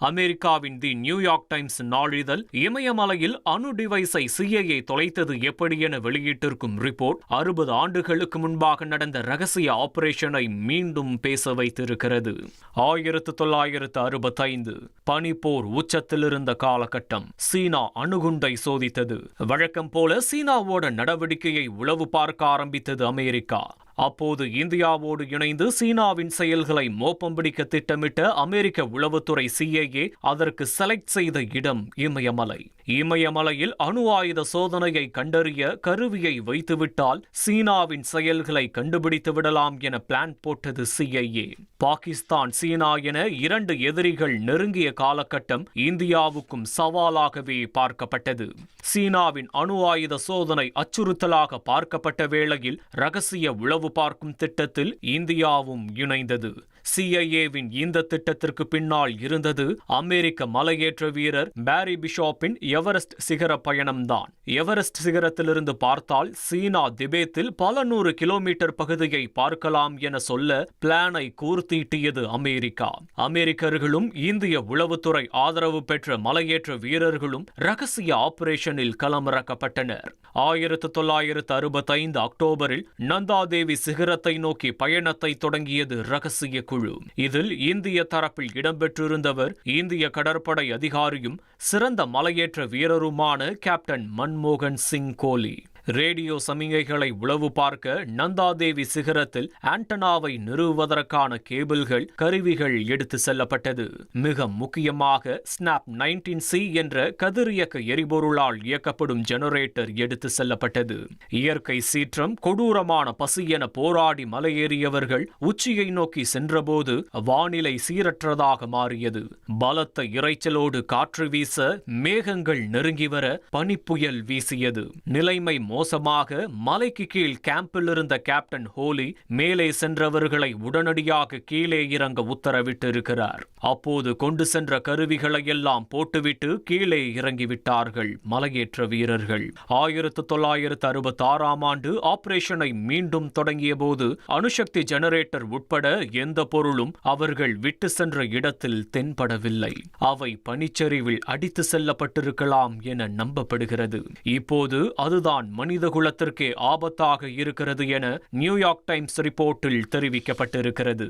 அமெரிக்காவின் தி New York times நாளிதழ் இமயமலையில் அணு டிவைஸை CIA தொலைத்தது எப்படி என வெளியிட்டிருக்கும் ரிப்போர்ட் 60 ஆண்டுகளுக்கு முன்பாக நடந்த ரகசிய ஆபரேஷனை மீண்டும் பேச வைத்திருக்கிறது. 1965 பனிப்போர் உச்சத்தில் இருந்த காலகட்டம். சீனா அணுகுண்டை சோதித்தது. வழக்கம் போல சீனாவோட நடவடிக்கையை உளவு பார்க்க ஆரம்பித்தது அமெரிக்கா. அப்போது இந்தியாவோடு இணைந்து சீனாவின் செயல்களை மோப்பம் பிடிக்க திட்டமிட்ட அமெரிக்க உளவுத்துறை CIA அதற்கு செலக்ட் செய்த இடம் இமயமலை. இமயமலையில் அணு ஆயுத சோதனையை கண்டறிய கருவியை வைத்துவிட்டால் சீனாவின் செயல்களை கண்டுபிடித்து விடலாம் என பிளான் போட்டது CIA. பாகிஸ்தான், சீனா என 2 எதிரிகள் நெருங்கிய காலகட்டம் இந்தியாவுக்கும் சவாலாகவே பார்க்கப்பட்டது. சீனாவின் அணு ஆயுத சோதனை அச்சுறுத்தலாக பார்க்கப்பட்ட வேளையில் ரகசிய உளவு பார்க்கும் திட்டத்தில் இந்தியாவும் இணைந்தது. CIAவின் இந்த திட்டத்திற்கு பின்னால் இருந்தது அமெரிக்க மலையேற்ற வீரர் பாரி பிஷாப்பின் எவரெஸ்ட் சிகர பயணம்தான். எவரெஸ்ட் சிகரத்திலிருந்து பார்த்தால் சீனா திபேத்தில் பல 100 கிலோமீட்டர் பகுதியை பார்க்கலாம் என சொல்ல பிளானை கூர்த்தீட்டியது அமெரிக்கா. அமெரிக்கர்களும் இந்திய உளவுத்துறை ஆதரவு பெற்ற மலையேற்ற வீரர்களும் ரகசிய ஆபரேஷனில் களமிறக்கப்பட்டனர். 1965 அக்டோபரில் நந்தாதேவி சிகரத்தை நோக்கி பயணத்தை தொடங்கியது ரகசிய குழு. இதில் இந்திய தரப்பில் இடம்பெற்றிருந்தவர் இந்திய கடற்படை அதிகாரியும் சிறந்த மலையேற்ற வீரருமான கேப்டன் மன்மோகன் சிங் கோலி. ரேடியோ சமிகைகளை உளவு பார்க்க நந்தாதேவி சிகரத்தில் ஆண்டனாவை நிறுவுவதற்கான கேபிள்கள், கருவிகள் எடுத்து செல்லப்பட்டது. மிக முக்கியமாக ஸ்னாப் 19C என்ற கதிரியக்க எரிபொருளால் இயக்கப்படும் ஜெனரேட்டர் எடுத்து செல்லப்பட்டது. இயற்கை சீற்றம், கொடூரமான பசி என போராடி மலையேறியவர்கள் உச்சியை நோக்கி சென்றபோது வானிலை சீரற்றதாக மாறியது. பலத்த இரைச்சலோடு காற்று வீச, மேகங்கள் நெருங்கி வர பனிப்புயல் வீசியது. நிலைமை மோசமாக மலைக்கு கீழ் கேம்பில் இருந்த கேப்டன் ஹோலி மேலே சென்றவர்களை உடனடியாக கீழே இறங்க உத்தரவிட்டிருக்கிறார். அப்போது கொண்டு சென்ற கருவிகளை எல்லாம் போட்டுவிட்டு கீழே இறங்கிவிட்டார்கள் மலையேற்ற வீரர்கள். 1966 ஆண்டு ஆபரேஷனை மீண்டும் தொடங்கிய போது அணுசக்தி ஜெனரேட்டர் உட்பட எந்த பொருளும் அவர்கள் விட்டு சென்ற இடத்தில் தென்படவில்லை. அவை பனிச்சரிவில் அடித்து செல்லப்பட்டிருக்கலாம் என நம்பப்படுகிறது. இப்போது அதுதான் மனித குலத்திற்கே ஆபத்தாக இருக்கிறது என நியூயார்க் டைம்ஸ் ரிப்போர்ட்டில் தெரிவிக்கப்பட்டிருக்கிறது.